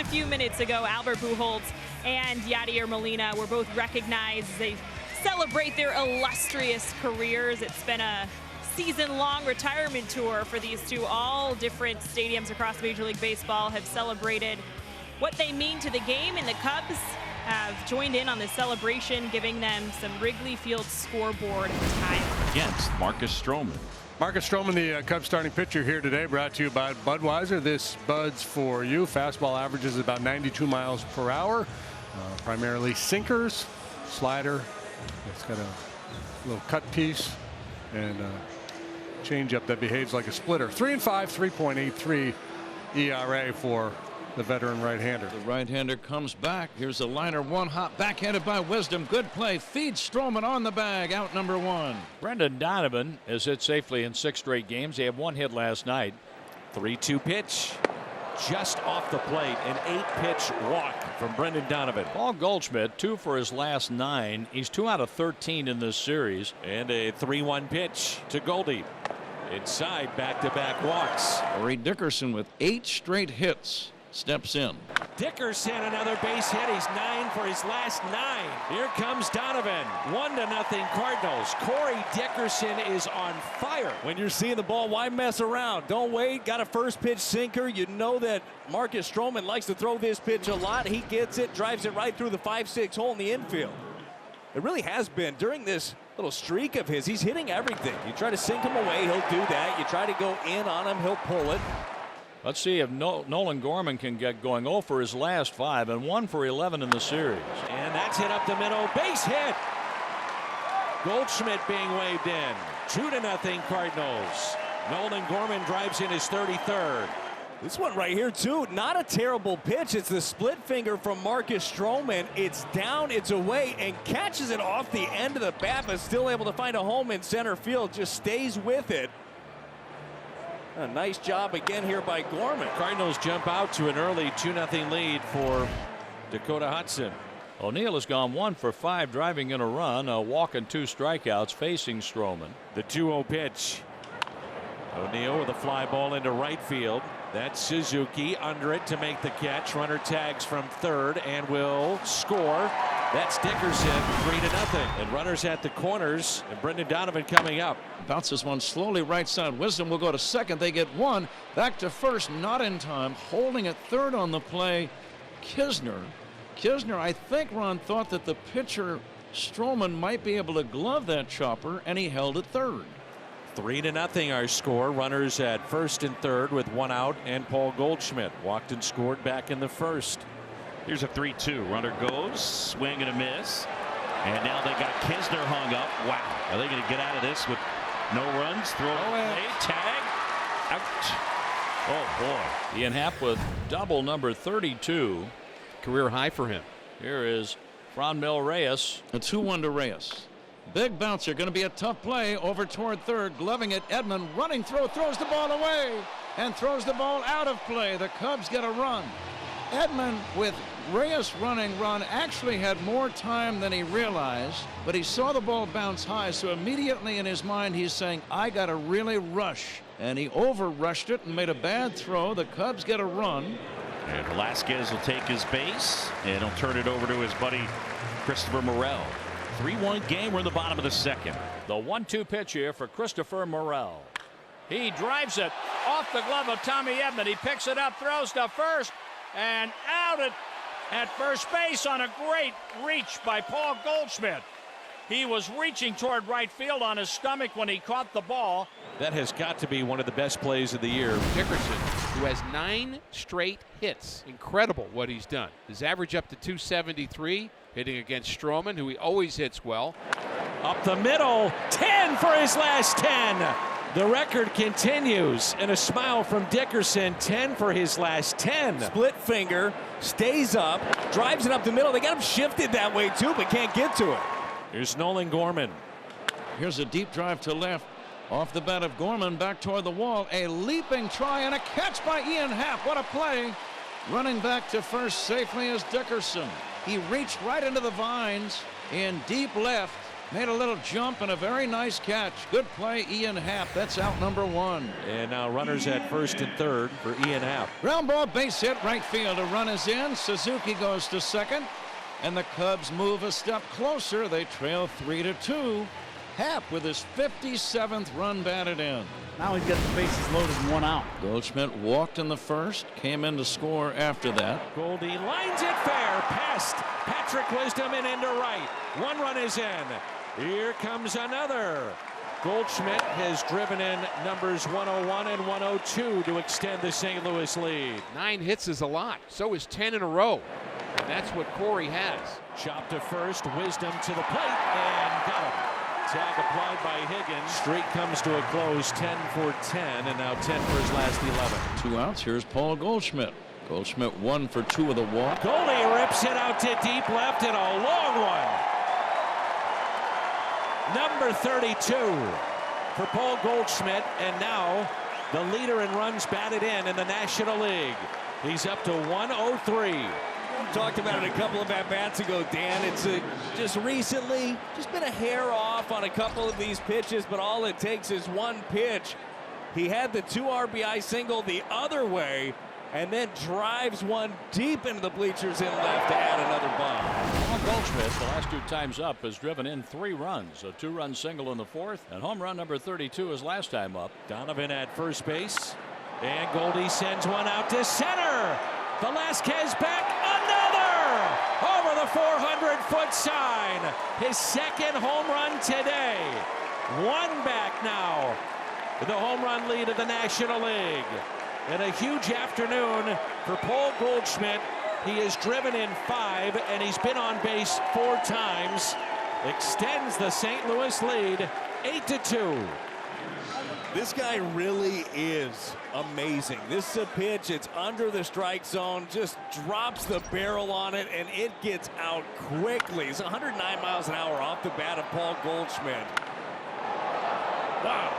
few minutes ago, Albert Pujols and Yadier Molina were both recognized as they celebrate their illustrious careers. It's been a season-long retirement tour for these two. All different stadiums across Major League Baseball have celebrated what they mean to the game, and the Cubs have joined in on the celebration, giving them some Wrigley Field scoreboard time. Against Marcus Stroman. Marcus Stroman, the Cubs starting pitcher here today, brought to you by Budweiser. This Bud's for you. Fastball averages about 92 miles per hour. Primarily sinkers, slider. It's got a little cut piece and a changeup that behaves like a splitter. 3-5, 3.83 ERA for the veteran right-hander. The right-hander comes back. Here's a liner, one hop, backhanded by Wisdom. Good play. Feeds Stroman on the bag. Out number one. Brendan Donovan has hit safely in 6 straight games. He had 1 hit last night. 3-2 pitch. Just off the plate. An 8-pitch walk from Brendan Donovan. Paul Goldschmidt, 2 for his last 9. He's 2 out of 13 in this series. And a 3-1 pitch to Goldie. Inside, back-to-back walks. Corey Dickerson with 8 straight hits steps in. Dickerson, another base hit. He's 9 for his last 9. Here comes Donovan. 1-0 Cardinals. Corey Dickerson is on fire. When you're seeing the ball, why mess around? Don't wait. Got a first pitch sinker. You know that Marcus Stroman likes to throw this pitch a lot. He gets it, drives it right through the 5-6 hole in the infield. It really has been during this little streak of his. He's hitting everything. You try to sink him away, he'll do that. You try to go in on him, he'll pull it. Let's see if Nolan Gorman can get going. 0 for his last 5 and 1 for 11 in the series. And that's hit up the middle. Base hit. Goldschmidt being waved in. 2-0 Cardinals. Nolan Gorman drives in his 33rd. This one right here, too, not a terrible pitch. It's the split finger from Marcus Stroman. It's down, it's away, and catches it off the end of the bat, but still able to find a home in center field. Just stays with it. A nice job again here by Gorman. Cardinals jump out to an early 2-0 lead for Dakota Hudson. O'Neill has gone 1 for 5, driving in a run, a walk and 2 strikeouts, facing Stroman. The 2-0 pitch. O'Neill with a fly ball into right field. That's Suzuki under it to make the catch. Runner tags from third and will score. That's Dickerson, 3-0. And runners at the corners, and Brendan Donovan coming up. Bounces one slowly right side. Wisdom will go to second. They get one. Back to first, not in time. Holding at third on the play, Kisner. Kisner, I think Ron thought that the pitcher Stroman might be able to glove that chopper, and he held at third. 3-0 our score. Runners at first and third with 1 out, and Paul Goldschmidt walked and scored back in the first. Here's a 3-2. Runner goes, swing and a miss. And now they got Kisner hung up. Wow. Are they going to get out of this with no runs? Throw it away. Tag. Out. Oh, boy. Ian Happ with double number 32. Career high for him. Here is Franmil Reyes. A 2-1 to Reyes. Big bouncer, going to be a tough play over toward third. Gloving it, Edman running throw, throws the ball away and throws the ball out of play. The Cubs get a run. Edman, with Reyes running run, actually had more time than he realized, but he saw the ball bounce high, so immediately in his mind he's saying, I got to really rush. And he over-rushed it and made a bad throw. The Cubs get a run. And Velasquez will take his base, and he'll turn it over to his buddy Christopher Morel. 3-1 game. We're in the bottom of the second. The 1-2 pitch here for Christopher Morel. He drives it off the glove of Tommy Edman. He picks it up, throws to first, and out at first base on a great reach by Paul Goldschmidt. He was reaching toward right field on his stomach when he caught the ball. That has got to be one of the best plays of the year. Dickerson, who has 9 straight hits. Incredible what he's done. His average up to 273, hitting against Stroman, who he always hits well. Up the middle, 10 for his last 10. The record continues, and a smile from Dickerson, 10 for his last 10. Split finger, stays up, drives it up the middle. They got him shifted that way too, but can't get to it. Here's Nolan Gorman. Here's a deep drive to left. Off the bat of Gorman, back toward the wall. A leaping try and a catch by Ian Happ. What a play. Running back to first safely is Dickerson. He reached right into the vines in deep left. Made a little jump and a very nice catch. Good play, Ian Happ. That's out number 1. And now runners at first and third for Ian Happ. Ground ball, base hit, right field. A run is in. Suzuki goes to second. And the Cubs move a step closer. They trail 3-2. Happ with his 57th run batted in. Now he's got the bases loaded and 1 out. Goldschmidt walked in the first, came in to score after that. Goldie lines it fair, past Patrick Wisdom and into right. 1 run is in. Here comes another. Goldschmidt has driven in numbers 101 and 102 to extend the St. Louis lead. 9 hits is a lot. So is 10 in a row. And that's what Corey has. Chop to first, Wisdom to the plate, and got him. Tag applied by Higgins. Streak comes to a close, 10 for 10, and now 10 for his last 11. 2 outs. Here's Paul Goldschmidt. Goldschmidt 1 for 2 with a walk. Goldie rips it out to deep left and a long one. Number 32 for Paul Goldschmidt, and now the leader in runs batted in the National League. He's up to 103. We talked about it a couple of at-bats ago, Dan. It's just recently just been a hair off on a couple of these pitches, but all it takes is 1 pitch. He had the 2 RBI single the other way, and then drives one deep into the bleachers in left to add another bomb. Paul Goldschmidt, the last 2 times up, has driven in 3 runs. A 2-run single in the 4th, and home run number 32 his last time up. Donovan at first base, and Goldie sends one out to center. Velasquez back, another over the 400-foot sign. His 2nd home run today. 1 back now. The home run lead of the National League. And a huge afternoon for Paul Goldschmidt. He has driven in 5, and he's been on base 4 times. Extends the St. Louis lead 8-2. This guy really is amazing. This is a pitch. It's under the strike zone. Just drops the barrel on it, and it gets out quickly. It's 109 miles an hour off the bat of Paul Goldschmidt. Wow.